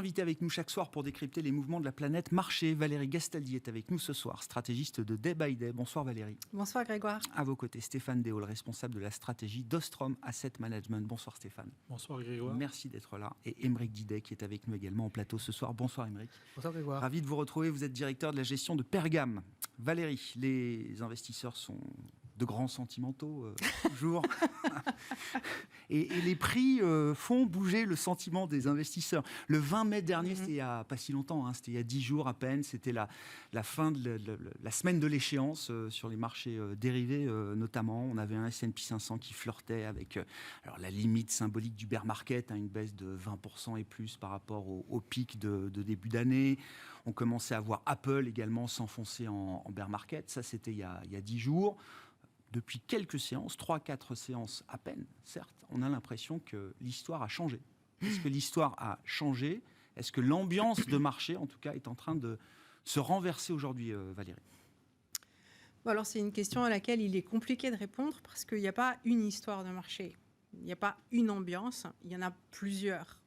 invités avec nous chaque soir pour décrypter les mouvements de la planète marché. Valérie Gastaldi est avec nous ce soir, stratégiste de Day by Day. Bonsoir Valérie. Bonsoir Grégoire. À vos côtés, Stéphane Déaul, responsable de la stratégie d'Ostrom Asset Management. Bonsoir Stéphane. Bonsoir Grégoire. Merci d'être là. Et Aymeric Didet qui est avec nous également en plateau ce soir. Bonsoir Aymeric. Bonsoir Grégoire. Ravi de vous retrouver. Vous êtes directeur de la gestion de Pergame. Valérie, les investisseurs sont de grands sentimentaux, toujours. et les prix font bouger le sentiment des investisseurs. Le 20 mai dernier, c'était il n'y a pas si longtemps, hein, c'était il y a 10 jours à peine, c'était la fin de la semaine de l'échéance sur les marchés dérivés notamment. On avait un S&P 500 qui flirtait avec alors, la limite symbolique du bear market, hein, une baisse de 20% et plus par rapport au pic de début d'année. On commençait à voir Apple également s'enfoncer en bear market. Ça, c'était il y a 10 jours. Depuis quelques séances, 3-4 séances à peine, certes, on a l'impression que l'histoire a changé. Est-ce que l'histoire a changé ? Est-ce que l'ambiance de marché, en tout cas, est en train de se renverser aujourd'hui, Valérie ? Bon, alors, c'est une question à laquelle il est compliqué de répondre parce qu'il n'y a pas une histoire de marché. Il n'y a pas une ambiance, il y en a plusieurs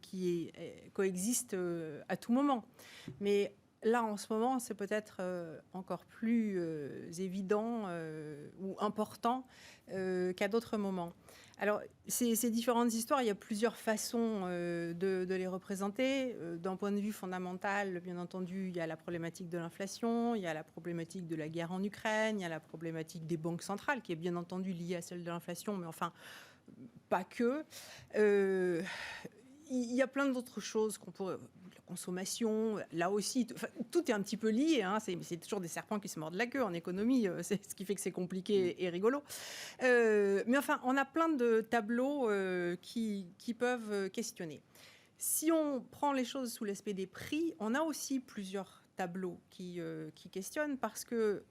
qui coexistent à tout moment. Mais là, en ce moment, c'est peut-être encore plus évident ou important qu'à d'autres moments. Alors, ces différentes histoires, il y a plusieurs façons de les représenter. D'un point de vue fondamental, bien entendu, il y a la problématique de l'inflation, il y a la problématique de la guerre en Ukraine, il y a la problématique des banques centrales, qui est bien entendu liée à celle de l'inflation, mais enfin, pas que. Il y a plein d'autres choses qu'on pourrait... La consommation, là aussi, tout est un petit peu lié. Hein, c'est toujours des serpents qui se mordent la queue en économie. C'est ce qui fait que c'est compliqué et rigolo. Mais enfin, on a plein de tableaux qui peuvent questionner. Si on prend les choses sous l'aspect des prix, on a aussi plusieurs tableaux qui questionnent parce que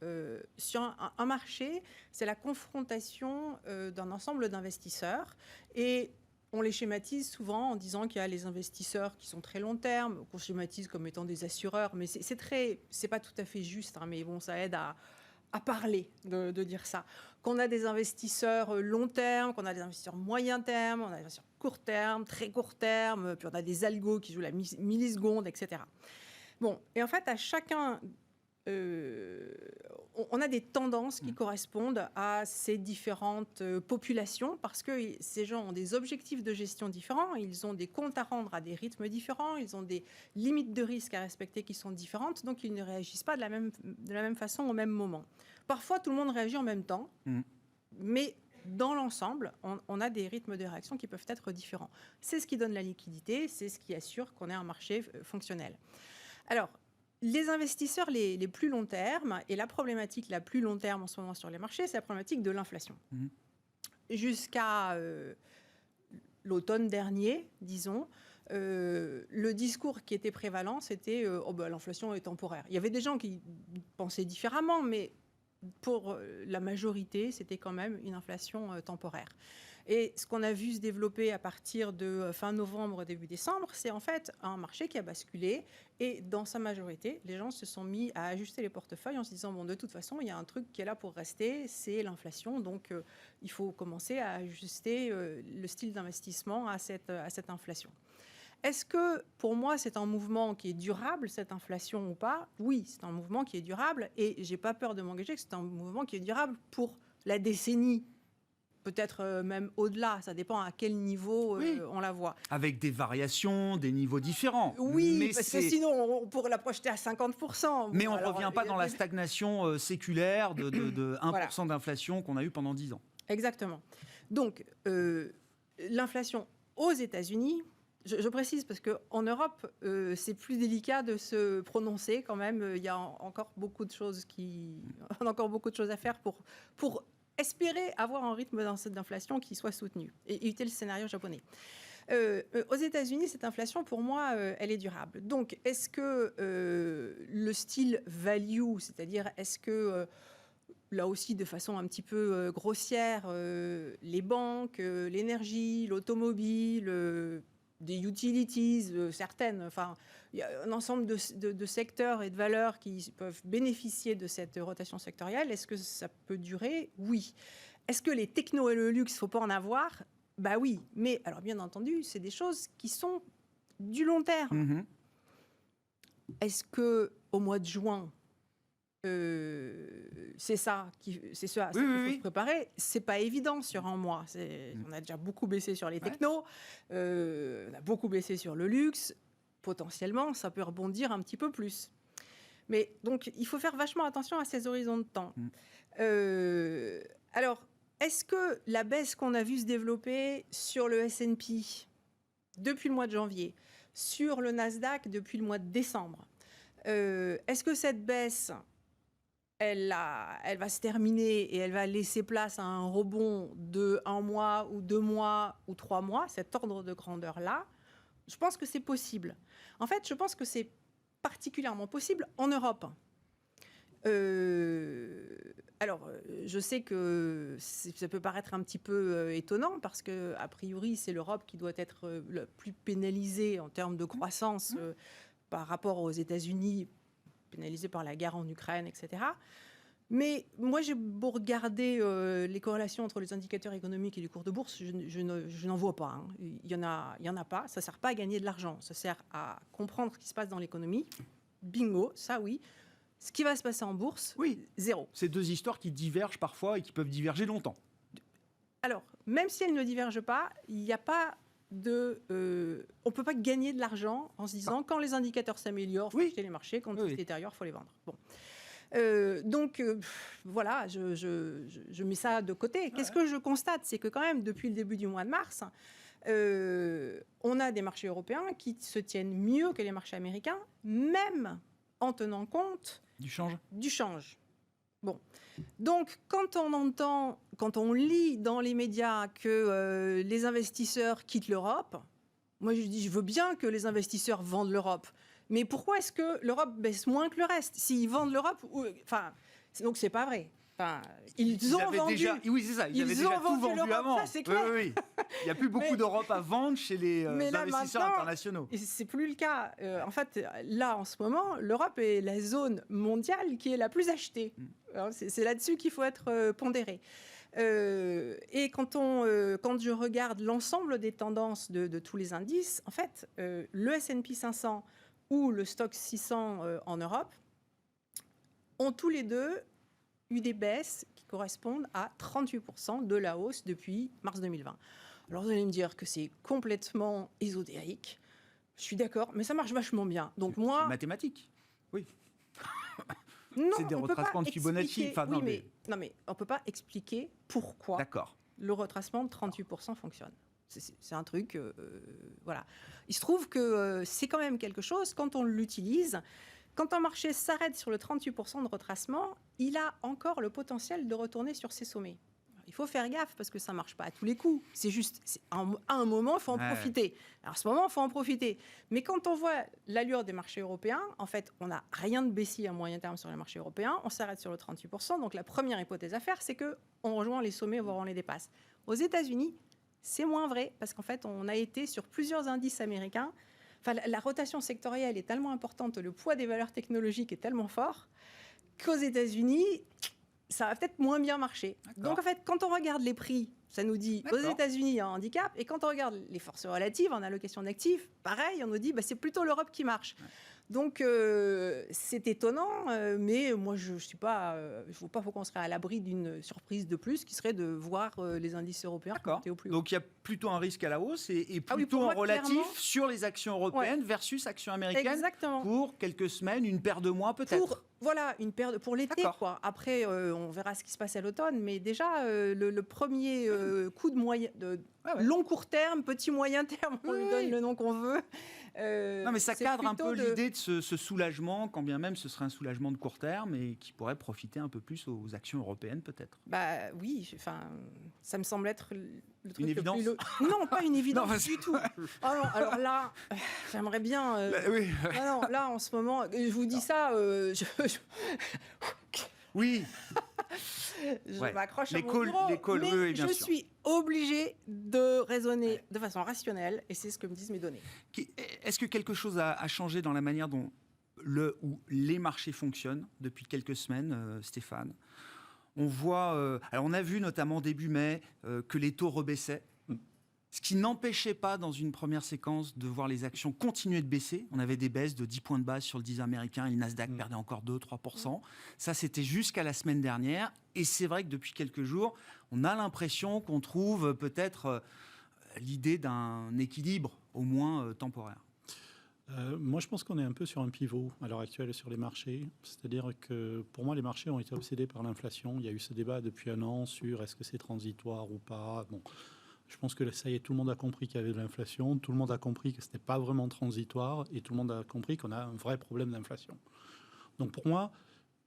sur un marché, c'est la confrontation d'un ensemble d'investisseurs et on les schématise souvent en disant qu'il y a les investisseurs qui sont très long terme, qu'on schématise comme étant des assureurs, mais c'est pas tout à fait juste, hein, mais bon, ça aide à parler de dire ça. Qu'on a des investisseurs long terme, qu'on a des investisseurs moyen terme, on a des investisseurs court terme, très court terme, puis on a des algos qui jouent la milliseconde, etc. Bon, et en fait, à chacun... on a des tendances qui correspondent à ces différentes populations parce que ces gens ont des objectifs de gestion différents, ils ont des comptes à rendre à des rythmes différents, ils ont des limites de risque à respecter qui sont différentes, donc ils ne réagissent pas de la même façon au même moment. Parfois, tout le monde réagit en même temps, mais dans l'ensemble, on a des rythmes de réaction qui peuvent être différents. C'est ce qui donne la liquidité, c'est ce qui assure qu'on ait un marché fonctionnel. Alors, les investisseurs les plus long terme, et la problématique la plus long terme en ce moment sur les marchés, c'est la problématique de l'inflation. Jusqu'à l'automne dernier, disons, le discours qui était prévalent, c'était l'inflation est temporaire. Il y avait des gens qui pensaient différemment, mais pour la majorité, c'était quand même une inflation temporaire. Et ce qu'on a vu se développer à partir de fin novembre, début décembre, c'est en fait un marché qui a basculé. Et dans sa majorité, les gens se sont mis à ajuster les portefeuilles en se disant, bon, de toute façon, il y a un truc qui est là pour rester, c'est l'inflation. Donc, il faut commencer à ajuster le style d'investissement à cette inflation. Est-ce que, pour moi, c'est un mouvement qui est durable, cette inflation ou pas ? Oui, c'est un mouvement qui est durable et je n'ai pas peur de m'engager que c'est un mouvement qui est durable pour la décennie, peut-être même au-delà. Ça dépend à quel niveau on la voit. Avec des variations, des niveaux différents. Oui, mais parce que sinon, on pourrait la projeter à 50%. Mais on ne revient pas dans la stagnation séculaire de 1% voilà. d'inflation qu'on a eu pendant 10 ans. Exactement. Donc, l'inflation aux États-Unis... Je précise parce qu'en Europe, c'est plus délicat de se prononcer quand même. Il y a encore beaucoup de choses à faire pour espérer avoir un rythme d'inflation qui soit soutenu et éviter le scénario japonais. Aux États-Unis, cette inflation, pour moi, elle est durable. Donc, est-ce que le style value, c'est-à-dire est-ce que... là aussi, de façon un petit peu grossière, les banques, l'énergie, l'automobile... des utilities, certaines, enfin, il y a un ensemble de secteurs et de valeurs qui peuvent bénéficier de cette rotation sectorielle. Est-ce que ça peut durer ? Oui. Est-ce que les technos et le luxe, il ne faut pas en avoir ? Bah oui. Mais, alors bien entendu, c'est des choses qui sont du long terme. Mhm. Est-ce que au mois de juin, c'est ce à Oui, ce qu'il faut oui. se préparer? C'est pas évident sur un mois. On a déjà beaucoup baissé sur les technos, on a beaucoup baissé sur le luxe. Potentiellement, ça peut rebondir un petit peu plus. Mais donc, il faut faire vachement attention à ces horizons de temps. Alors, est-ce que la baisse qu'on a vue se développer sur le S&P depuis le mois de janvier, sur le Nasdaq depuis le mois de décembre, est-ce que cette baisse, elle va se terminer et elle va laisser place à un rebond de 1 mois ou 2 mois ou 3 mois, cet ordre de grandeur-là? Je pense que c'est possible. En fait, je pense que c'est particulièrement possible en Europe. Alors, je sais que ça peut paraître un petit peu étonnant parce que, a priori, c'est l'Europe qui doit être le plus pénalisée en termes de croissance par rapport aux États-Unis, pénalisée par la guerre en Ukraine, etc. Mais moi, j'ai beau regarder les corrélations entre les indicateurs économiques et les cours de bourse, je n'en vois pas. Hein. Il y en a pas. Ça ne sert pas à gagner de l'argent. Ça sert à comprendre ce qui se passe dans l'économie. Bingo, ça oui. Ce qui va se passer en bourse, zéro. C'est deux histoires qui divergent parfois et qui peuvent diverger longtemps. Alors, même si elles ne divergent pas, il n'y a pas de... on ne peut pas gagner de l'argent en se disant quand les indicateurs s'améliorent, il faut acheter les marchés, quand ils se détériorent, il faut les vendre. Bon. Donc, voilà, je mets ça de côté. Qu'est-ce que je constate? C'est que quand même, depuis le début du mois de mars, on a des marchés européens qui se tiennent mieux que les marchés américains, même en tenant compte du change. Bon. Donc, quand on lit dans les médias que les investisseurs quittent l'Europe, moi je dis, je veux bien que les investisseurs vendent l'Europe. Mais pourquoi est-ce que l'Europe baisse moins que le reste? S'ils vendent l'Europe, donc c'est pas vrai. Ils ont vendu. Oui, c'est ça. Ils avaient déjà tout vendu avant. Ça, c'est clair. Oui. Il n'y a plus beaucoup d'Europe à vendre chez les investisseurs internationaux. Et c'est plus le cas. En fait, là, en ce moment, l'Europe est la zone mondiale qui est la plus achetée. C'est là-dessus qu'il faut être pondéré. Et quand je regarde l'ensemble des tendances de tous les indices, en fait, le S&P 500 ou le Stoxx 600 en Europe ont tous les deux eu des baisses qui correspondent à 38% de la hausse depuis mars 2020. Alors vous allez me dire que c'est complètement ésotérique. Je suis d'accord, mais ça marche vachement bien. Donc moi, c'est mathématique. Oui. Non, c'est des retracements de Fibonacci. Non, mais on ne peut pas expliquer pourquoi le retracement de 38% fonctionne. C'est un truc, voilà. Il se trouve que c'est quand même quelque chose, quand on l'utilise, quand un marché s'arrête sur le 38% de retracement, il a encore le potentiel de retourner sur ses sommets. Il faut faire gaffe parce que ça ne marche pas à tous les coups. C'est juste, à un moment, il faut en profiter. Alors, à ce moment, il faut en profiter. Mais quand on voit l'allure des marchés européens, en fait, on n'a rien de baissier à moyen terme sur les marchés européens. On s'arrête sur le 38%. Donc, la première hypothèse à faire, c'est qu'on rejoint les sommets, voire on les dépasse. Aux États-Unis, c'est moins vrai parce qu'en fait, on a été sur plusieurs indices américains. Enfin, la rotation sectorielle est tellement importante, le poids des valeurs technologiques est tellement fort qu'aux États-Unis, ça va peut-être moins bien marcher. Donc, en fait, quand on regarde les prix, ça nous dit aux États-Unis, il y a un handicap. Et quand on regarde les forces relatives en allocation d'actifs, pareil, on nous dit c'est plutôt l'Europe qui marche. Donc, c'est étonnant, mais moi, je ne vois pas qu'on serait à l'abri d'une surprise de plus, qui serait de voir les indices européens monter au plus haut. Donc, il y a plutôt un risque à la hausse et plutôt en relatif clairement, sur les actions européennes versus actions américaines. Exactement. Pour quelques semaines, une paire de mois peut-être. Voilà, une paire pour l'été, quoi. Après, on verra ce qui se passe à l'automne, mais déjà, le premier coup de long court terme, petit moyen terme, on lui donne le nom qu'on veut. Non, mais ça cadre un peu l'idée de ce soulagement, quand bien même ce serait un soulagement de court terme et qui pourrait profiter un peu plus aux actions européennes, peut-être. Bah oui, ça me semble être le truc une évidence. Non, pas une évidence du tout. Oh non, alors là, j'aimerais bien. Oui. Non, là en ce moment, je vous dis ça. Oui. Je m'accroche à mon bureau, mais je suis obligée de raisonner de façon rationnelle, et c'est ce que me disent mes données. Est-ce que quelque chose a changé dans la manière dont ou les marchés fonctionnent depuis quelques semaines, Stéphane? On voit, alors on a vu notamment début mai que les taux rebaissaient. Ce qui n'empêchait pas, dans une première séquence, de voir les actions continuer de baisser. On avait des baisses de 10 points de base sur le 10 américain et le Nasdaq perdait encore 2-3%. Ça, c'était jusqu'à la semaine dernière. Et c'est vrai que depuis quelques jours, on a l'impression qu'on trouve peut-être l'idée d'un équilibre, au moins temporaire. Moi, je pense qu'on est un peu sur un pivot à l'heure actuelle sur les marchés. C'est-à-dire que pour moi, les marchés ont été obsédés par l'inflation. Il y a eu ce débat depuis un an sur est-ce que c'est transitoire ou pas. Bon, je pense que ça y est, tout le monde a compris qu'il y avait de l'inflation. Tout le monde a compris que ce n'était pas vraiment transitoire. Et tout le monde a compris qu'on a un vrai problème d'inflation. Donc pour moi,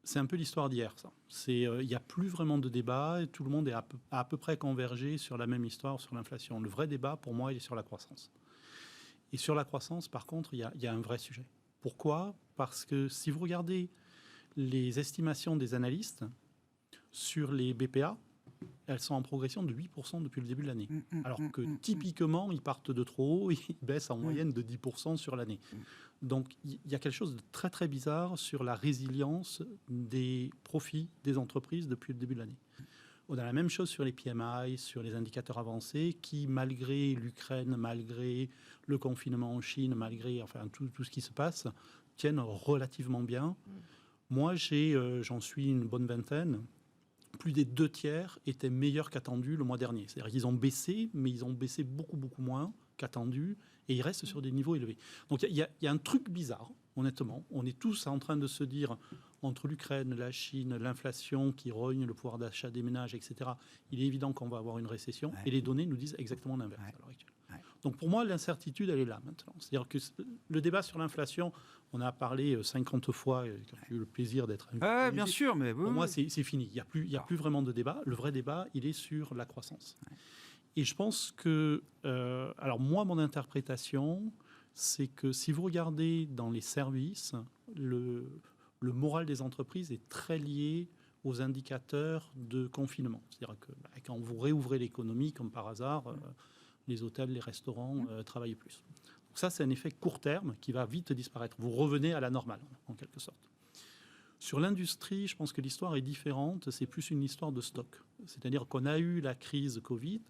c'est un peu l'histoire d'hier, ça. Il n'y a plus vraiment de débat. Et tout le monde est à peu près convergé sur la même histoire, sur l'inflation. Le vrai débat, pour moi, il est sur la croissance. Et sur la croissance, par contre, il y a un vrai sujet. Pourquoi ? Parce que si vous regardez les estimations des analystes sur les BPA, elles sont en progression de 8% depuis le début de l'année. Alors que typiquement, ils partent de trop haut, ils baissent en moyenne de 10% sur l'année. Donc il y a quelque chose de très très bizarre sur la résilience des profits des entreprises depuis le début de l'année. On a la même chose sur les PMI, sur les indicateurs avancés, qui, malgré l'Ukraine, malgré le confinement en Chine, malgré tout ce qui se passe, tiennent relativement bien. Moi, j'en suis une bonne vingtaine. Plus des 2/3 étaient meilleurs qu'attendus le mois dernier. C'est-à-dire qu'ils ont baissé, mais ils ont baissé beaucoup, beaucoup moins qu'attendus, et ils restent sur des niveaux élevés. Donc il y a un truc bizarre, honnêtement. On est tous en train de se dire, entre l'Ukraine, la Chine, l'inflation qui rogne le pouvoir d'achat des ménages, etc., il est évident qu'on va avoir une récession, et les données nous disent exactement l'inverse à l'heure actuelle. Donc pour moi, l'incertitude, elle est là maintenant. C'est-à-dire que le débat sur l'inflation, on a parlé 50 fois, quand j'ai eu le plaisir d'être invité. Bien sûr, mais pour moi, c'est fini. Il n'y a plus vraiment de débat. Le vrai débat, il est sur la croissance. Et je pense que, alors moi, mon interprétation, c'est que si vous regardez dans les services, le moral des entreprises est très lié aux indicateurs de confinement. C'est-à-dire que quand vous réouvrez l'économie, comme par hasard, les hôtels, les restaurants travaillent plus. Donc ça, c'est un effet court terme qui va vite disparaître. Vous revenez à la normale, en quelque sorte. Sur l'industrie, je pense que l'histoire est différente. C'est plus une histoire de stock. C'est-à-dire qu'on a eu la crise Covid.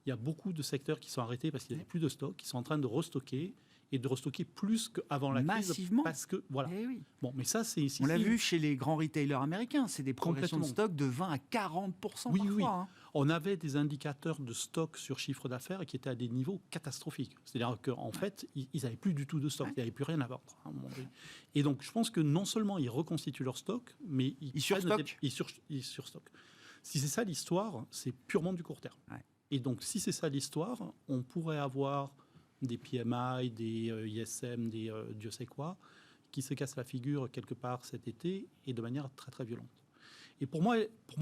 Il y a beaucoup de secteurs qui sont arrêtés parce qu'il n'y a plus de stock, qui sont en train de restocker et de restocker plus qu'avant la crise. Massivement. Parce que, voilà. Oui. Bon, mais ça, c'est ici. On l'a vu chez les grands retailers américains. C'est des progressions de stock de 20 à 40% oui, parfois. Oui. Hein. On avait des indicateurs de stock sur chiffre d'affaires qui étaient à des niveaux catastrophiques. C'est-à-dire qu'en fait, ils n'avaient plus du tout de stock. Il n'y avait plus rien à vendre. Et donc, je pense que non seulement ils reconstituent leur stock, mais ils surstockent. Ils surstockent. Si c'est ça l'histoire, c'est purement du court terme. Et donc, si c'est ça l'histoire, on pourrait avoir des PMI, des ISM, des Dieu sait quoi, qui se cassent la figure quelque part cet été et de manière très, très violente. Et pour moi,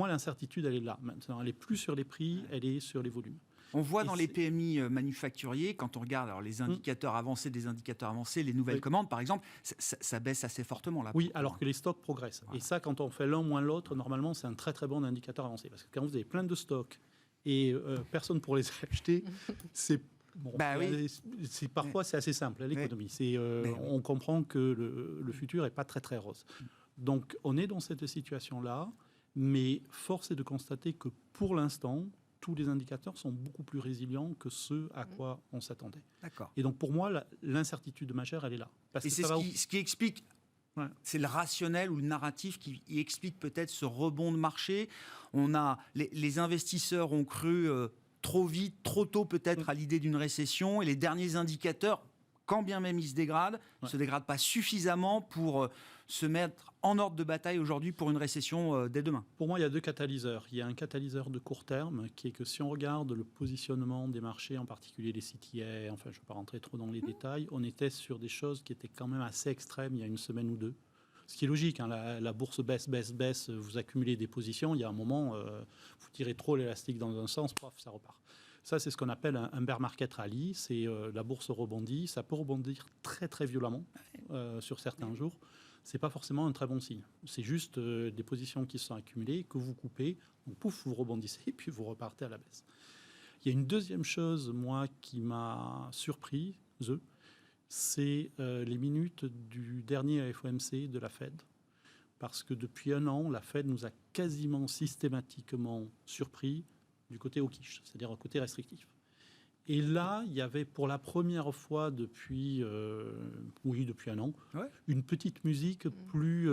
l'incertitude, elle est là maintenant. Elle n'est plus sur les prix, elle est sur les volumes. On voit dans les PMI manufacturiers, quand on regarde alors, les indicateurs avancés, les nouvelles commandes, par exemple, ça baisse assez fortement. Là, oui, alors que les stocks progressent. Voilà. Et ça, quand on fait l'un moins l'autre, normalement, c'est un très, très bon indicateur avancé. Parce que quand vous avez plein de stocks et personne pour les acheter, c'est... Bon, parfois, c'est assez simple, l'économie. On comprend que le futur n'est pas très, très rose. Donc, on est dans cette situation-là, mais force est de constater que, pour l'instant, tous les indicateurs sont beaucoup plus résilients que ceux à quoi on s'attendait. D'accord. Et donc, pour moi, l'incertitude majeure, elle est là. Parce que c'est ce qui explique... Ouais. C'est le rationnel ou le narratif qui explique peut-être ce rebond de marché. Les investisseurs ont cru... trop vite, trop tôt peut-être à l'idée d'une récession, et les derniers indicateurs, quand bien même ils se dégradent, ne se dégradent pas suffisamment pour se mettre en ordre de bataille aujourd'hui pour une récession dès demain. Pour moi, il y a deux catalyseurs. Il y a un catalyseur de court terme qui est que si on regarde le positionnement des marchés, en particulier les CTA, enfin je ne vais pas rentrer trop dans les détails, on était sur des choses qui étaient quand même assez extrêmes il y a une semaine ou deux. Ce qui est logique, hein, la bourse baisse, vous accumulez des positions, il y a un moment, vous tirez trop l'élastique dans un sens, paf, ça repart. Ça, c'est ce qu'on appelle un bear market rally, c'est la bourse rebondit, ça peut rebondir très très violemment sur certains jours. Ce n'est pas forcément un très bon signe. C'est juste des positions qui se sont accumulées, que vous coupez, donc pouf, vous rebondissez, et puis vous repartez à la baisse. Il y a une deuxième chose, moi, qui m'a surpris, c'est les minutes du dernier FOMC de la Fed. Parce que depuis un an, la Fed nous a quasiment systématiquement surpris du côté hawkish, c'est-à-dire au côté restrictif. Et là, il y avait pour la première fois depuis un an, une petite musique plus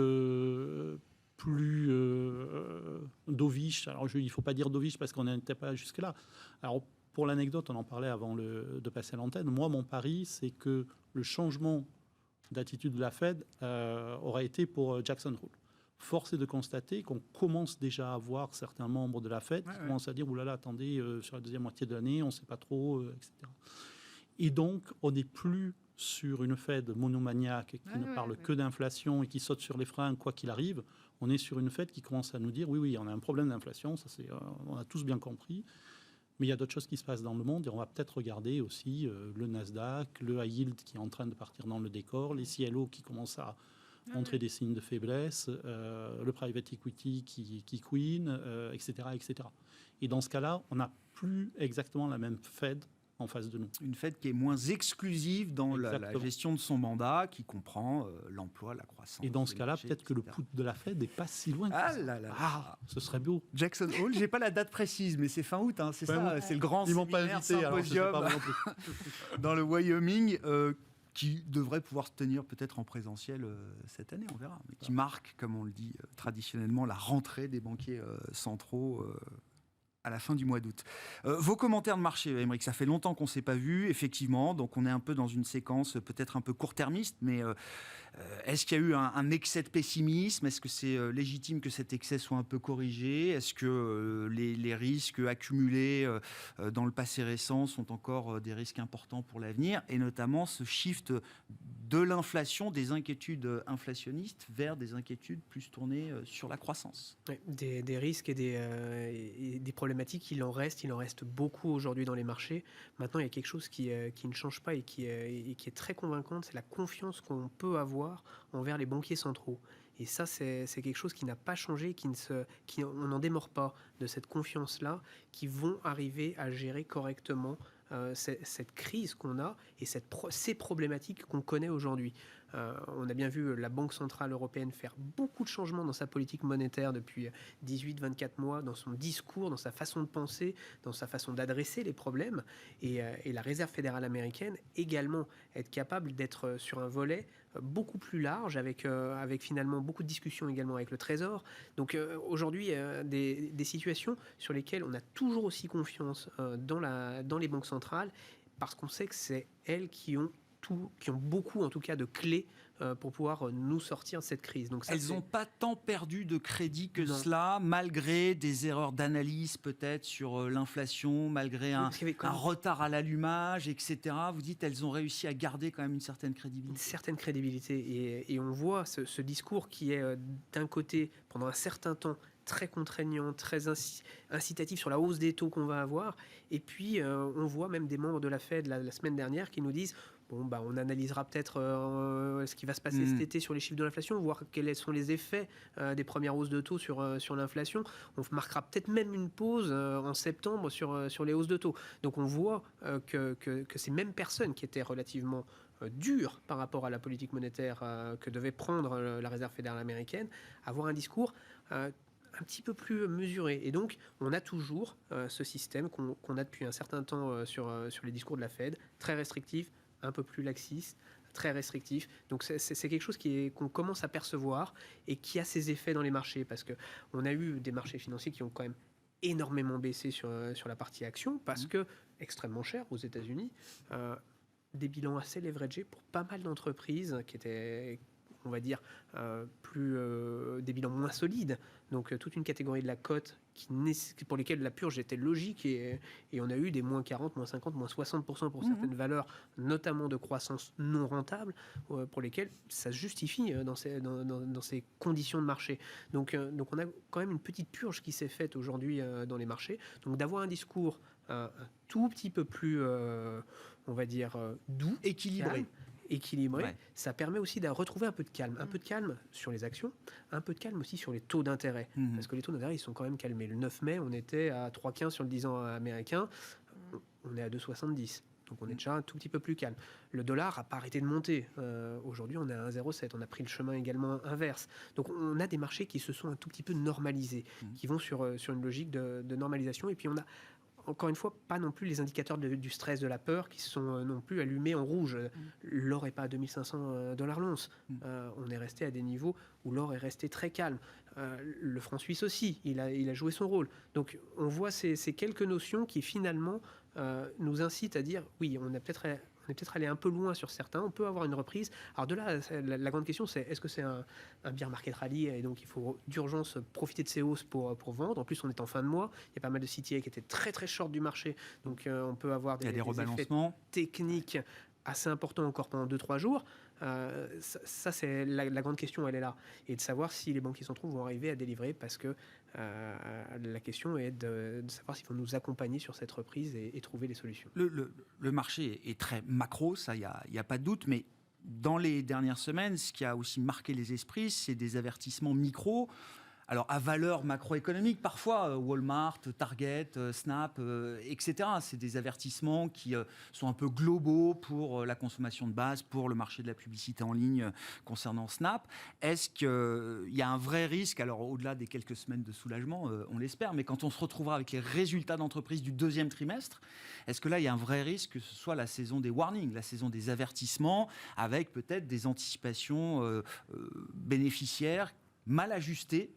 dovish. Alors, il ne faut pas dire dovish parce qu'on n'était pas jusque-là. Alors, pour l'anecdote, on en parlait avant de passer à l'antenne. Moi, mon pari, c'est que le changement d'attitude de la Fed aurait été pour Jackson Hole. Force est de constater qu'on commence déjà à voir certains membres de la Fed qui commencent à dire « Oulala, attendez, sur la deuxième moitié de l'année, on ne sait pas trop, etc. » Et donc, on n'est plus sur une Fed monomaniaque qui ne parle que d'inflation et qui saute sur les freins quoi qu'il arrive. On est sur une Fed qui commence à nous dire « Oui, on a un problème d'inflation, ça on a tous bien compris. » Mais il y a d'autres choses qui se passent dans le monde et on va peut-être regarder aussi le Nasdaq, le high yield qui est en train de partir dans le décor, les CLO qui commencent à montrer des signes de faiblesse, le private equity qui queen, etc., etc. Et dans ce cas-là, on n'a plus exactement la même Fed en face de nous. Une Fed qui est moins exclusive dans la gestion de son mandat, qui comprend l'emploi, la croissance. Et dans ce cas-là, peut-être que le put de la Fed n'est pas si loin que ça. Ce serait beau. Jackson Hole, j'ai pas la date précise, mais c'est fin août, c'est ça, c'est le grand séminaire symposium dans le Wyoming, qui devrait pouvoir se tenir peut-être en présentiel cette année, on verra, mais qui marque, comme on le dit traditionnellement, la rentrée des banquiers centraux à la fin du mois d'août. Vos commentaires de marché, Aymeric, ça fait longtemps qu'on ne s'est pas vu, effectivement, donc on est un peu dans une séquence peut-être un peu court-termiste, mais est-ce qu'il y a eu un excès de pessimisme? Est-ce que c'est légitime que cet excès soit un peu corrigé? Est-ce que les risques accumulés dans le passé récent sont encore des risques importants pour l'avenir? Et notamment ce shift de l'inflation, des inquiétudes inflationnistes vers des inquiétudes plus tournées sur la croissance. Oui, des risques et des problématiques, il en reste beaucoup aujourd'hui dans les marchés. Maintenant, il y a quelque chose qui ne change pas et qui est très convaincante, c'est la confiance qu'on peut avoir envers les banquiers centraux. Et ça, c'est quelque chose qui n'a pas changé, on n'en démord pas de cette confiance-là, qui vont arriver à gérer correctement cette crise qu'on a et ces problématiques qu'on connaît aujourd'hui. On a bien vu la Banque Centrale Européenne faire beaucoup de changements dans sa politique monétaire depuis 18-24 mois, dans son discours, dans sa façon de penser, dans sa façon d'adresser les problèmes. Et la Réserve fédérale américaine également être capable d'être sur un volet beaucoup plus large, avec finalement beaucoup de discussions également avec le Trésor. Donc aujourd'hui, des situations sur lesquelles on a toujours aussi confiance dans les banques centrales, parce qu'on sait que c'est elles qui ont beaucoup, en tout cas, de clés pour pouvoir nous sortir de cette crise. Donc ça, elles n'ont pas tant perdu de crédit que cela, malgré des erreurs d'analyse peut-être sur l'inflation, malgré un retard à l'allumage, etc. Vous dites elles ont réussi à garder quand même une certaine crédibilité. Une certaine crédibilité. Et on voit ce discours qui est, d'un côté, pendant un certain temps, très contraignant, très incitatif sur la hausse des taux qu'on va avoir. Et puis, on voit même des membres de la Fed la semaine dernière qui nous disent on analysera peut-être ce qui va se passer cet été sur les chiffres de l'inflation, voir quels sont les effets des premières hausses de taux sur l'inflation. On marquera peut-être même une pause en septembre sur les hausses de taux. Donc on voit que ces mêmes personnes qui étaient relativement dures par rapport à la politique monétaire que devait prendre la Réserve fédérale américaine, avoir un discours un petit peu plus mesuré. Et donc, on a toujours ce système qu'on a depuis un certain temps sur les discours de la Fed, très restrictif, un peu plus laxiste, très restrictif. Donc c'est quelque chose qu'on commence à percevoir et qui a ses effets dans les marchés, parce qu'on a eu des marchés financiers qui ont quand même énormément baissé sur la partie action, parce que extrêmement cher aux États-Unis, des bilans assez leveragés pour pas mal d'entreprises qui étaient, on va dire, des bilans moins solides. Donc toute une catégorie de la cote pour lesquelles la purge était logique, et on a eu des moins 40, moins 50, moins 60% pour certaines valeurs, notamment de croissance non rentable, pour lesquelles ça se justifie dans ces conditions de marché. Donc on a quand même une petite purge qui s'est faite aujourd'hui dans les marchés. Donc d'avoir un discours un tout petit peu plus, on va dire, doux, équilibré, ça permet aussi de retrouver un peu de calme. Un peu de calme sur les actions, un peu de calme aussi sur les taux d'intérêt. Parce que les taux d'intérêt, ils sont quand même calmés. Le 9 mai, on était à 3,15 sur le 10 ans américain. On est à 2,70. Donc on est déjà un tout petit peu plus calme. Le dollar n'a pas arrêté de monter. Aujourd'hui, on est à 1,07. On a pris le chemin également inverse. Donc on a des marchés qui se sont un tout petit peu normalisés, qui vont sur une logique de normalisation. Et puis on a encore une fois, pas non plus les indicateurs du stress, de la peur qui sont non plus allumés en rouge. L'or n'est pas à 2500 $ l'once. On est resté à des niveaux où l'or est resté très calme. Le franc suisse aussi, il a joué son rôle. Donc on voit ces quelques notions qui finalement nous incitent à dire oui, on est peut-être allé un peu loin sur certains, on peut avoir une reprise. Alors de là, la grande question, c'est est-ce que c'est un bear market rally et donc il faut d'urgence profiter de ces hausses pour vendre. En plus, on est en fin de mois, il y a pas mal de CTA qui étaient très très short du marché, donc on peut avoir des rebalancements techniques assez importants encore pendant 2-3 jours. Ça c'est la grande question, elle est là. Et de savoir si les banquiers centraux vont arriver à délivrer, parce que la question est de savoir s'ils vont nous accompagner sur cette reprise et trouver des solutions. Le marché est très macro, ça, il n'y a pas de doute, mais dans les dernières semaines, ce qui a aussi marqué les esprits, c'est des avertissements micro. Alors, à valeur macroéconomique, parfois, Walmart, Target, Snap, etc. C'est des avertissements qui sont un peu globaux pour la consommation de base, pour le marché de la publicité en ligne concernant Snap. Est-ce qu'il y a un vrai risque, alors au-delà des quelques semaines de soulagement, on l'espère, mais quand on se retrouvera avec les résultats d'entreprise du deuxième trimestre, est-ce que là, il y a un vrai risque que ce soit la saison des warnings, la saison des avertissements, avec peut-être des anticipations bénéficiaires mal ajustées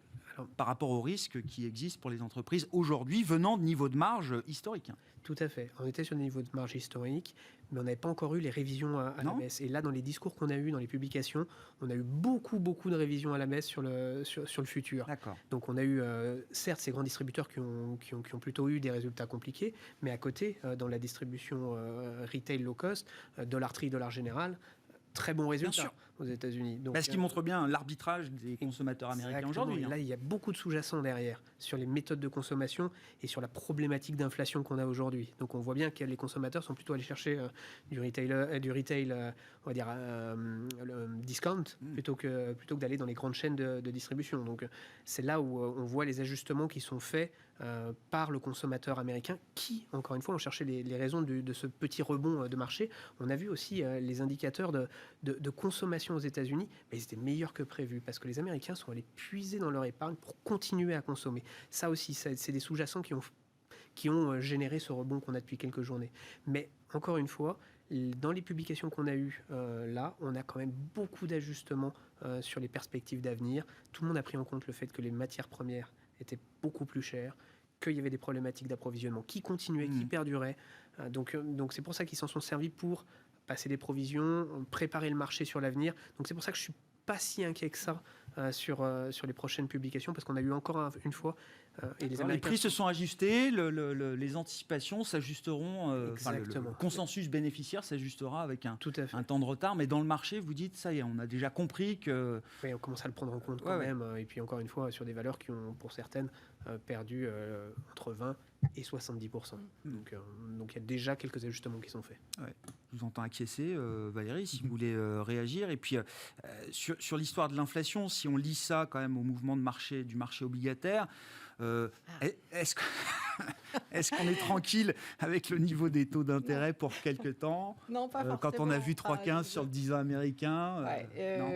par rapport aux risques qui existent pour les entreprises aujourd'hui, venant de niveaux de marge historiques? Tout à fait. On était sur des niveaux de marge historiques, mais on n'avait pas encore eu les révisions à la baisse. Et là, dans les discours qu'on a eus, dans les publications, on a eu beaucoup de révisions à la baisse sur le futur. D'accord. Donc on a eu, certes, ces grands distributeurs qui ont plutôt eu des résultats compliqués, mais à côté, dans la distribution retail low cost, Dollar Tree, Dollar Général, très bons résultats aux États-Unis. Ce qui montre bien l'arbitrage des consommateurs américains aujourd'hui. Là, il y a beaucoup de sous-jacents derrière sur les méthodes de consommation et sur la problématique d'inflation qu'on a aujourd'hui. Donc, on voit bien que les consommateurs sont plutôt allés chercher du retail, on va dire, le discount, plutôt que d'aller dans les grandes chaînes de distribution. Donc, c'est là où on voit les ajustements qui sont faits par le consommateur américain qui, encore une fois, ont cherché les raisons de ce petit rebond de marché. On a vu aussi les indicateurs de consommation aux États-Unis, mais ils étaient meilleurs que prévu parce que les Américains sont allés puiser dans leur épargne pour continuer à consommer. Ça aussi, c'est des sous-jacents qui ont généré ce rebond qu'on a depuis quelques journées. Mais encore une fois, dans les publications qu'on a eues là, on a quand même beaucoup d'ajustements sur les perspectives d'avenir. Tout le monde a pris en compte le fait que les matières premières étaient beaucoup plus chères, qu'il y avait des problématiques d'approvisionnement qui continuaient, qui perduraient. Donc c'est pour ça qu'ils s'en sont servis pour passer des provisions, préparer le marché sur l'avenir. Donc c'est pour ça que je ne suis pas si inquiet que ça sur les prochaines publications, parce qu'on a eu encore une fois... et les prix se sont ajustés, les anticipations s'ajusteront, le consensus bénéficiaire s'ajustera avec un temps de retard, mais dans le marché, vous dites, ça y est, on a déjà compris que... Oui, on commence à le prendre en compte quand même, et puis encore une fois, sur des valeurs qui ont, pour certaines, perdu entre 20 et 70%. Donc il y a déjà quelques ajustements qui sont faits. Ouais. Je vous entends acquiescer, Valérie, si vous voulez réagir. Et puis, sur l'histoire de l'inflation, si on lit ça quand même au mouvement du marché obligataire, est-ce qu'on est tranquille avec le niveau des taux d'intérêt pour quelques temps? Non, pas forcément. Quand on a vu 3,15 sur le 10 ans américain, non.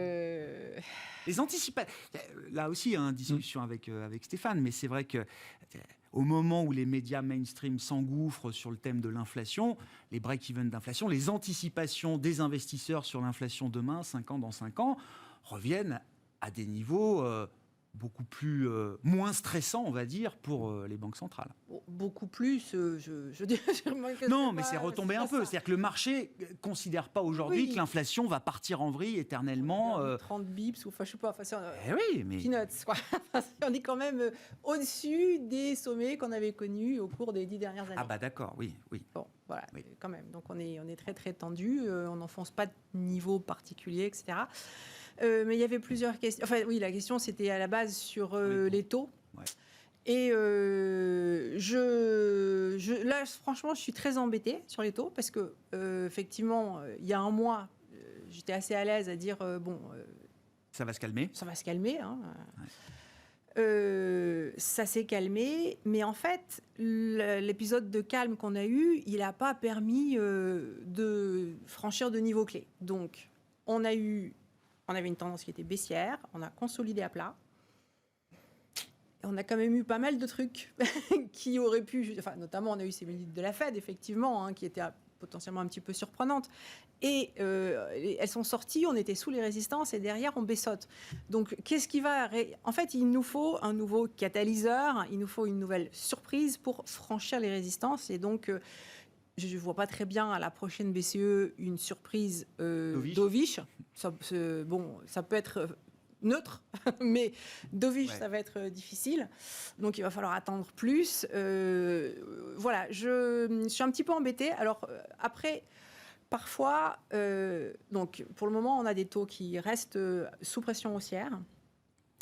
Les anticipations, là aussi, discussion avec Stéphane, mais c'est vrai que au moment où les médias mainstream s'engouffrent sur le thème de l'inflation, les break-even d'inflation, les anticipations des investisseurs sur l'inflation demain, 5 ans dans 5 ans, reviennent à des niveaux beaucoup plus moins stressants, on va dire, pour les banques centrales. Beaucoup plus, je dirais... Non, mais c'est retombé un peu. C'est-à-dire que le marché ne considère pas aujourd'hui que l'inflation va partir en vrille éternellement. 30 bips, ou enfin, je sais pas. Oui, mais... Peanuts, quoi. On est quand même au-dessus des sommets qu'on avait connus au cours des 10 dernières années. Ah bah d'accord, oui. Bon, voilà, oui. Quand même. Donc on est très très tendu, on n'enfonce pas de niveau particulier, etc. Mais il y avait plusieurs questions. Enfin oui, la question c'était à la base sur les taux. Ouais. Et là, franchement, je suis très embêtée sur les taux parce que effectivement, il y a un mois, j'étais assez à l'aise à dire ça va se calmer. Ça va se calmer. Ça s'est calmé, mais en fait, l'épisode de calme qu'on a eu, il n'a pas permis de franchir de niveau clé. Donc, on avait une tendance qui était baissière, on a consolidé à plat. on a quand même eu pas mal de trucs qui auraient pu... Enfin, notamment, on a eu ces minutes de la Fed, effectivement, qui étaient potentiellement un petit peu surprenantes. Et elles sont sorties, on était sous les résistances et derrière, on baissote. Donc, qu'est-ce qui va... En fait, il nous faut un nouveau catalyseur, il nous faut une nouvelle surprise pour franchir les résistances. Et donc, je ne vois pas très bien à la prochaine BCE une surprise dovish. Ça peut être neutre, mais dovish, ça va être difficile. Donc, il va falloir attendre plus. Voilà, je suis un petit peu embêtée. Alors, après... Parfois, donc pour le moment, on a des taux qui restent sous pression haussière.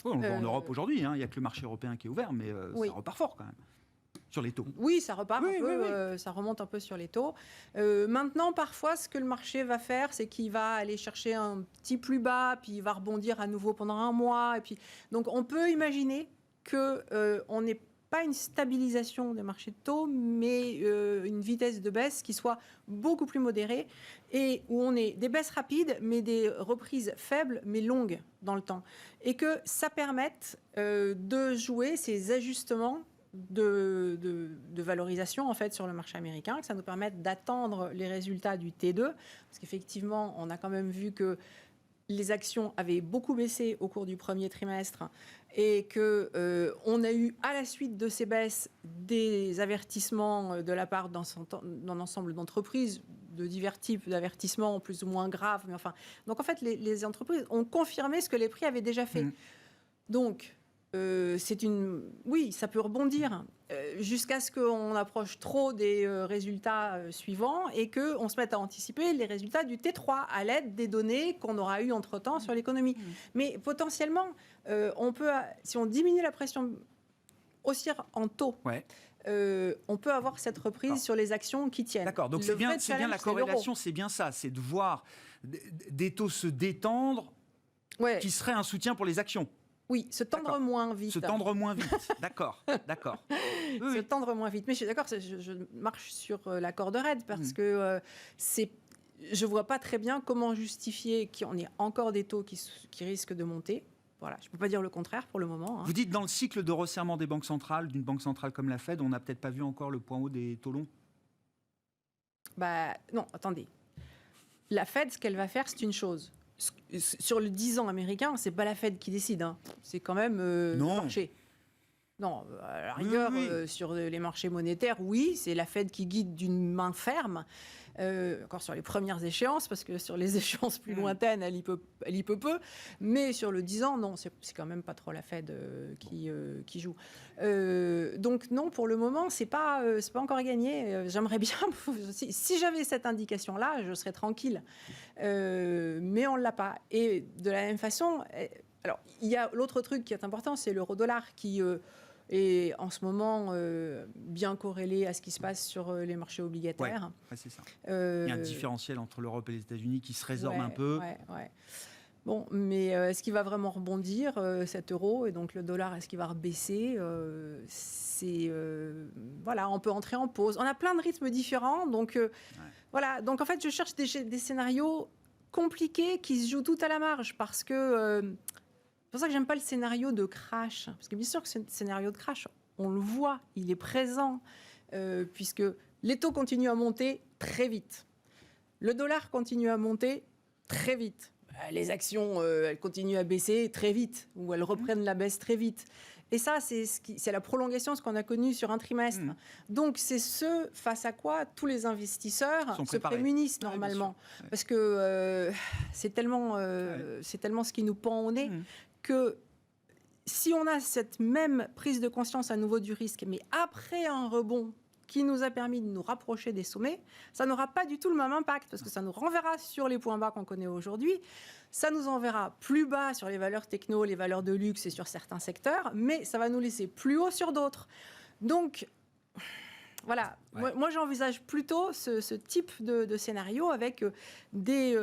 Oui, on le voit en Europe aujourd'hui, il n'y a que le marché européen qui est ouvert, mais ça repart fort quand même, sur les taux. Oui, ça repart un peu, ça remonte un peu sur les taux. Maintenant, parfois, ce que le marché va faire, c'est qu'il va aller chercher un petit plus bas, puis il va rebondir à nouveau pendant un mois. Et puis... Donc, on peut imaginer qu'on n'est pas une stabilisation des marchés de taux, mais une vitesse de baisse qui soit beaucoup plus modérée et où on ait des baisses rapides, mais des reprises faibles, mais longues dans le temps. Et que ça permette de jouer ces ajustements de valorisation en fait sur le marché américain, que ça nous permette d'attendre les résultats du T2, parce qu'effectivement, on a quand même vu que les actions avaient beaucoup baissé au cours du premier trimestre et qu'on a eu à la suite de ces baisses des avertissements de la part d'un ensemble d'entreprises de divers types d'avertissements plus ou moins graves. Mais enfin, donc en fait, les entreprises ont confirmé ce que les prix avaient déjà fait. Donc, oui, ça peut rebondir jusqu'à ce qu'on approche trop des résultats suivants et qu'on se mette à anticiper les résultats du T3 à l'aide des données qu'on aura eues entre-temps sur l'économie. Mais potentiellement, si on diminue la pression haussière en taux, on peut avoir cette reprise sur les actions qui tiennent. D'accord, donc c'est bien la corrélation, c'est bien ça, c'est de voir des taux se détendre qui serait un soutien pour les actions. Oui, se tendre moins vite. Se tendre moins vite, d'accord. Se tendre moins vite. Mais je suis d'accord, je marche sur la corde raide parce que je ne vois pas très bien comment justifier qu'on ait encore des taux qui risquent de monter. Voilà, je ne peux pas dire le contraire pour le moment. Vous dites dans le cycle de resserrement des banques centrales, d'une banque centrale comme la Fed, on n'a peut-être pas vu encore le point haut des taux longs ? Non, attendez. La Fed, ce qu'elle va faire, c'est une chose. Sur le 10 ans américain, c'est pas la Fed qui décide, c'est quand même le marché. Non, à la rigueur, sur les marchés monétaires, oui, c'est la Fed qui guide d'une main ferme, encore sur les premières échéances, parce que sur les échéances plus lointaines, elle y peut peu, mais sur le 10 ans, non, c'est quand même pas trop la Fed qui joue. Donc non, pour le moment, c'est pas encore gagné. J'aimerais bien, si j'avais cette indication-là, je serais tranquille, mais on l'a pas. Et de la même façon, alors il y a l'autre truc qui est important, c'est l'euro-dollar qui est en ce moment bien corrélé à ce qui se passe sur les marchés obligataires. Ouais, c'est ça. Il y a un différentiel entre l'Europe et les États-Unis qui se résorbe un peu. Bon, mais est-ce qu'il va vraiment rebondir, cet euro, et donc le dollar, est-ce qu'il va rebaisser voilà, on peut entrer en pause. On a plein de rythmes différents, donc voilà. Donc en fait, je cherche des scénarios compliqués qui se jouent tout à la marge, parce que c'est pour ça que j'aime pas le scénario de crash, parce que bien sûr que ce scénario de crash, on le voit, il est présent, puisque les taux continuent à monter très vite. Le dollar continue à monter très vite. Les actions, elles continuent à baisser très vite, ou elles reprennent la baisse très vite. Et ça, c'est la prolongation de ce qu'on a connu sur un trimestre. Donc, c'est ce face à quoi tous les investisseurs se prémunissent normalement. Parce que c'est tellement ce qui nous pend au nez que si on a cette même prise de conscience à nouveau du risque, mais après un rebond qui nous a permis de nous rapprocher des sommets, ça n'aura pas du tout le même impact, parce que ça nous renverra sur les points bas qu'on connaît aujourd'hui, ça nous enverra plus bas sur les valeurs techno, les valeurs de luxe et sur certains secteurs, mais ça va nous laisser plus haut sur d'autres. Donc, voilà, moi j'envisage plutôt ce type de scénario avec des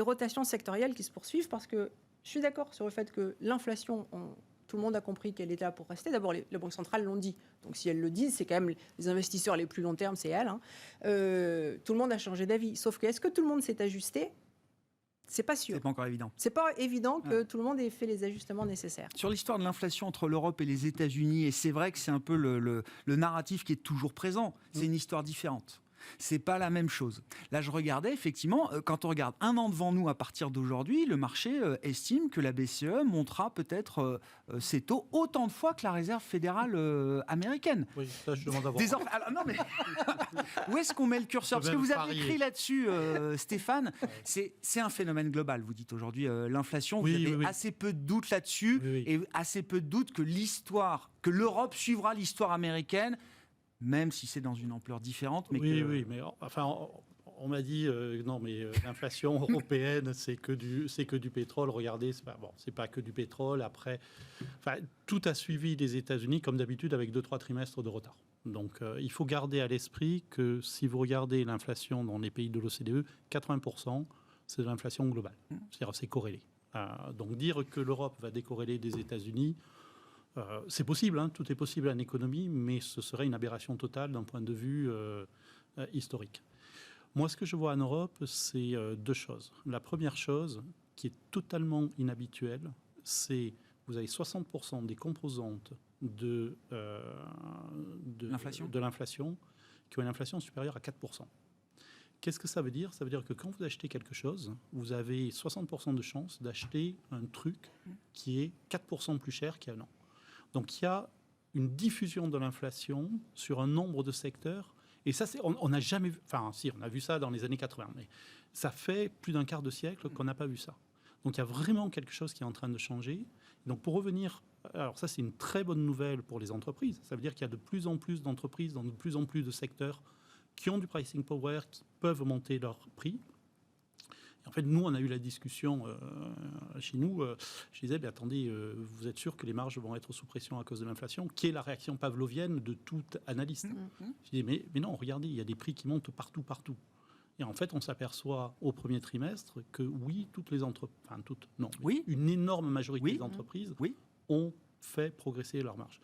rotations sectorielles qui se poursuivent, parce que je suis d'accord sur le fait que l'inflation, tout le monde a compris qu'elle était là pour rester. D'abord, les banques centrales l'ont dit. Donc, si elles le disent, c'est quand même les investisseurs les plus long terme, c'est elles. Tout le monde a changé d'avis. Sauf que, est-ce que tout le monde s'est ajusté ? C'est pas sûr. C'est pas encore évident. C'est pas évident que tout le monde ait fait les ajustements nécessaires. Sur l'histoire de l'inflation entre l'Europe et les États-Unis, et c'est vrai que c'est un peu le narratif qui est toujours présent, c'est une histoire différente. C'est pas la même chose. Là, je regardais, effectivement, quand on regarde un an devant nous à partir d'aujourd'hui, le marché estime que la BCE montera peut-être ses taux autant de fois que la Réserve fédérale américaine. Oui, ça, je demande à voir. Alors, non, mais où est-ce qu'on met le curseur? Parce que vous avez écrit là-dessus, Stéphane, c'est un phénomène global. Vous dites aujourd'hui l'inflation, vous avez assez peu de doutes là-dessus, et assez peu de doutes que l'Europe suivra l'histoire américaine, même si c'est dans une ampleur différente. Mais mais enfin, on m'a dit non, mais l'inflation européenne, c'est que du pétrole. Regardez, c'est pas que du pétrole. Après, tout a suivi les États-Unis comme d'habitude avec 2-3 trimestres de retard. Donc, il faut garder à l'esprit que si vous regardez l'inflation dans les pays de l'OCDE, 80%, c'est de l'inflation globale. C'est-à-dire, c'est corrélé. Donc, dire que l'Europe va décorréler des États-Unis, c'est possible, tout est possible en économie, mais ce serait une aberration totale d'un point de vue historique. Moi, ce que je vois en Europe, c'est deux choses. La première chose, qui est totalement inhabituelle, c'est vous avez 60% des composantes de l'inflation qui ont une inflation supérieure à 4%. Qu'est-ce que ça veut dire? Ça veut dire que quand vous achetez quelque chose, vous avez 60% de chances d'acheter un truc qui est 4% plus cher qu'il y a un an. Donc, il y a une diffusion de l'inflation sur un nombre de secteurs. Et ça, on n'a jamais vu... Enfin, si, on a vu ça dans les années 80. Mais ça fait plus d'un quart de siècle qu'on n'a pas vu ça. Donc, il y a vraiment quelque chose qui est en train de changer. Donc, pour revenir... Alors, ça, c'est une très bonne nouvelle pour les entreprises. Ça veut dire qu'il y a de plus en plus d'entreprises dans de plus en plus de secteurs qui ont du pricing power, qui peuvent monter leur prix. En fait, nous, on a eu la discussion chez nous. Je disais, attendez, vous êtes sûr que les marges vont être sous pression à cause de l'inflation, qui est la réaction pavlovienne de tout analyste. Je dis, mais non, regardez, il y a des prix qui montent partout. Et en fait, on s'aperçoit au premier trimestre que oui, une énorme majorité des entreprises ont fait progresser leurs marges.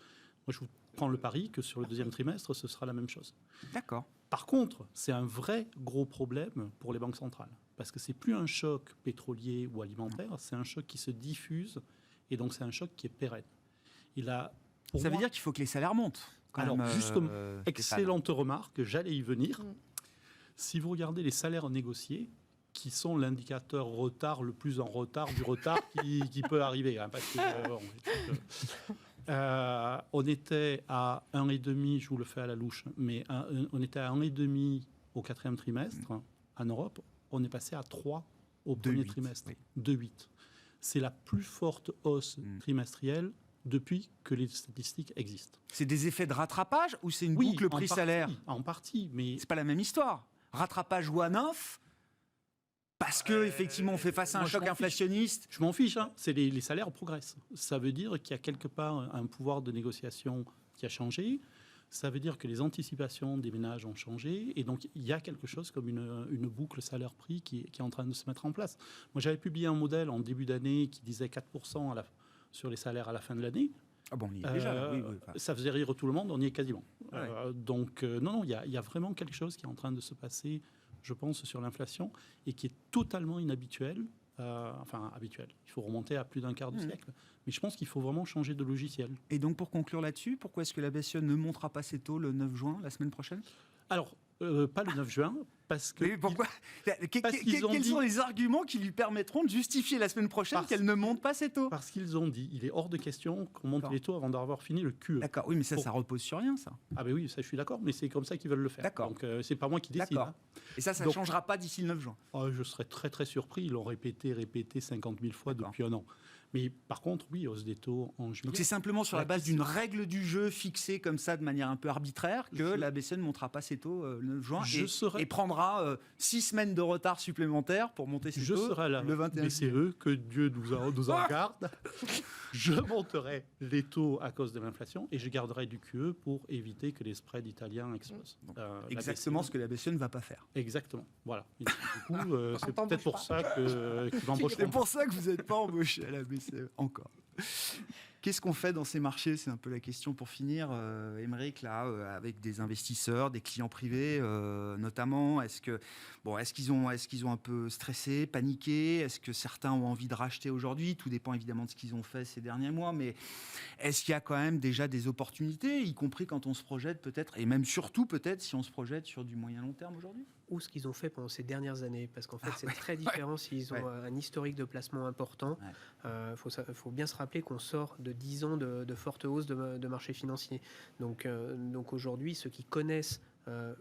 Moi, je vous prends le pari que sur le deuxième trimestre, ce sera la même chose. D'accord. Par contre, c'est un vrai gros problème pour les banques centrales. Parce que ce n'est plus un choc pétrolier ou alimentaire, c'est un choc qui se diffuse, et donc c'est un choc qui est pérenne. Ça veut dire qu'il faut que les salaires montent. Alors, justement, excellente remarque, j'allais y venir. Si vous regardez les salaires négociés, qui sont l'indicateur retard le plus en retard du retard qui peut arriver. Parce que, on était à 1,5, je vous le fais à la louche, mais on était à 1,5 au quatrième trimestre en Europe. On est passé à 3 au premier trimestre, 2,8. C'est la plus forte hausse trimestrielle depuis que les statistiques existent. C'est des effets de rattrapage ou c'est une boucle prix-salaire? En partie, mais... C'est pas la même histoire. Rattrapage one-off, parce que effectivement on fait face à un choc inflationniste. Je m'en fiche, c'est les salaires progressent. Ça veut dire qu'il y a quelque part un pouvoir de négociation qui a changé. Ça veut dire que les anticipations des ménages ont changé. Et donc, il y a quelque chose comme une boucle salaire-prix qui est en train de se mettre en place. Moi, j'avais publié un modèle en début d'année qui disait 4% sur les salaires à la fin de l'année. Ah bon, on y est déjà. Oui. Ça faisait rire tout le monde, on y est quasiment. Ouais. Donc, non, il y a vraiment quelque chose qui est en train de se passer, je pense, sur l'inflation et qui est totalement inhabituel. Habituel. Il faut remonter à plus d'un quart de siècle. Mais je pense qu'il faut vraiment changer de logiciel. Et donc, pour conclure là-dessus, pourquoi est-ce que la BCE ne montera pas ses taux le 9 juin, la semaine prochaine? Alors, pas le 9 juin, parce que... Mais pourquoi Quels sont les arguments qui lui permettront de justifier la semaine prochaine qu'elle ne monte pas ses taux? Parce qu'ils ont dit, il est hors de question qu'on monte les taux avant d'avoir fini le QE. D'accord, oui, mais ça repose sur rien, ça. Ah ben oui, ça je suis d'accord, mais c'est comme ça qu'ils veulent le faire. D'accord. Donc c'est pas moi qui décide. D'accord. Et ça ne changera pas d'ici le 9 juin. Je serais très très surpris, ils l'ont répété 50 000 fois depuis un an. Mais par contre, oui, hausse des taux en juillet. Donc c'est simplement sur la base d'une règle du jeu fixée comme ça de manière un peu arbitraire que la BCE ne montera pas ses taux le 9 juin et prendra 6 semaines de retard supplémentaires pour monter ses taux le 21 BCE, que Dieu nous en garde. Je monterai les taux à cause de l'inflation et je garderai du QE pour éviter que les spreads italiens explosent. Exactement ce que la BCE ne va pas faire. Exactement, voilà. Et du coup, c'est peut-être pour ça qu'ils m'embaucheront. C'est pour ça que vous n'êtes pas embauché à la BCE encore. Qu'est-ce qu'on fait dans ces marchés? C'est un peu la question pour finir. Aymeric, là, avec des investisseurs, des clients privés notamment, est-ce qu'ils ont un peu stressé, paniqué? Est-ce que certains ont envie de racheter aujourd'hui? Tout dépend évidemment de ce qu'ils ont fait ces derniers mois, mais est-ce qu'il y a quand même déjà des opportunités, y compris quand on se projette peut-être, et même surtout peut-être si on se projette sur du moyen long terme aujourd'hui? Ou ce qu'ils ont fait pendant ces dernières années, parce qu'en fait, c'est très différent s'ils ont un historique de placement important. Faut bien se rappeler qu'on sort de 10 ans de forte hausse de marché financier. Donc aujourd'hui, ceux qui connaissent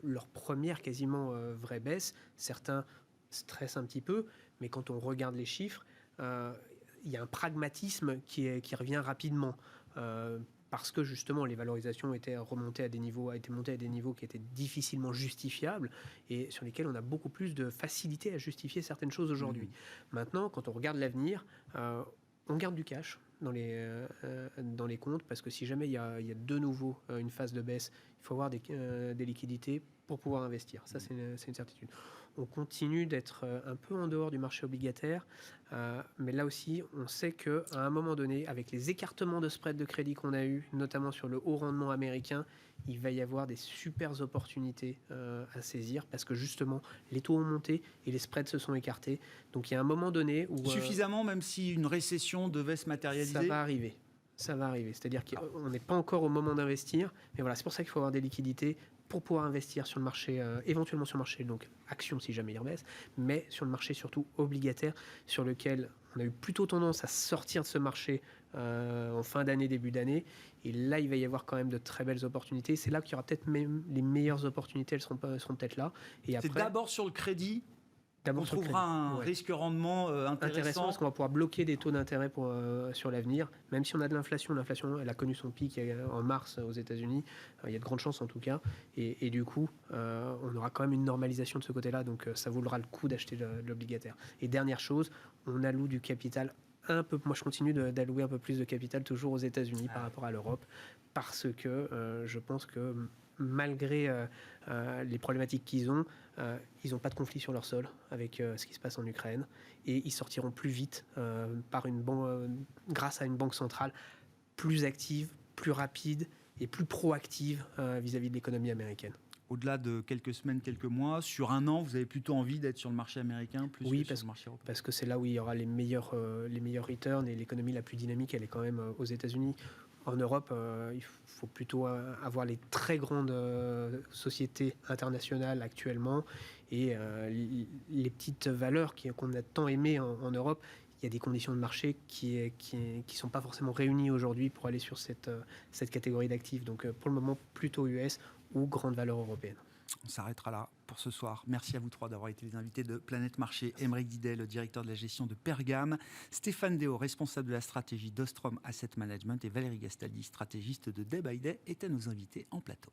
leur première quasiment vraie baisse, certains stressent un petit peu, mais quand on regarde les chiffres, il y a un pragmatisme qui revient rapidement. Parce que justement les valorisations étaient montées à des niveaux qui étaient difficilement justifiables et sur lesquels on a beaucoup plus de facilité à justifier certaines choses aujourd'hui. Maintenant, quand on regarde l'avenir, on garde du cash dans les comptes, parce que si jamais il y a de nouveau une phase de baisse, il faut avoir des liquidités pour pouvoir investir. Ça, c'est une certitude. On continue d'être un peu en dehors du marché obligataire, mais là aussi, on sait qu'à un moment donné, avec les écartements de spread de crédit qu'on a eu, notamment sur le haut rendement américain, il va y avoir des super opportunités à saisir, parce que justement, les taux ont monté et les spreads se sont écartés. Donc il y a un moment donné où... Suffisamment, même si une récession devait se matérialiser? Ça va arriver. C'est-à-dire qu'on n'est pas encore au moment d'investir, mais voilà, c'est pour ça qu'il faut avoir des liquidités pour pouvoir investir sur le marché, éventuellement sur le marché, donc action si jamais il rebaisse, mais sur le marché surtout obligataire, sur lequel on a eu plutôt tendance à sortir de ce marché en fin d'année, début d'année. Et là, il va y avoir quand même de très belles opportunités. C'est là qu'il y aura peut-être même les meilleures opportunités, elles seront peut-être là. Et après, c'est d'abord sur le crédit. On trouvera un risque-rendement intéressant parce qu'on va pouvoir bloquer des taux d'intérêt sur l'avenir. Même si on a de l'inflation, elle a connu son pic en mars aux États-Unis. Il y a de grandes chances en tout cas. Et du coup, on aura quand même une normalisation de ce côté-là. Donc ça vaudra le coup d'acheter de l'obligataire. Et dernière chose, on alloue du capital un peu. Moi, je continue d'allouer un peu plus de capital toujours aux États-Unis par rapport à l'Europe, parce que je pense que malgré les problématiques qu'ils ont, ils n'ont pas de conflit sur leur sol avec ce qui se passe en Ukraine, et ils sortiront plus vite grâce à une banque centrale plus active, plus rapide et plus proactive vis-à-vis de l'économie américaine. Au-delà de quelques semaines, quelques mois, sur un an, vous avez plutôt envie d'être sur le marché américain plus que sur le marché européen? Parce que c'est là où il y aura les meilleurs returns, et l'économie la plus dynamique, elle est quand même aux États-Unis. En Europe, il faut plutôt avoir les très grandes sociétés internationales actuellement, et les petites valeurs qu'on a tant aimées en Europe. Il y a des conditions de marché qui sont pas forcément réunies aujourd'hui pour aller sur cette catégorie d'actifs. Donc pour le moment, plutôt US ou grandes valeurs européennes. On s'arrêtera là pour ce soir. Merci à vous trois d'avoir été les invités de Planète Marché. Aymeric Didet, le directeur de la gestion de Pergame, Stéphane Déo, responsable de la stratégie d'Ostrom Asset Management, et Valérie Gastaldi, stratégiste de Day by Day, étaient nos invités en plateau.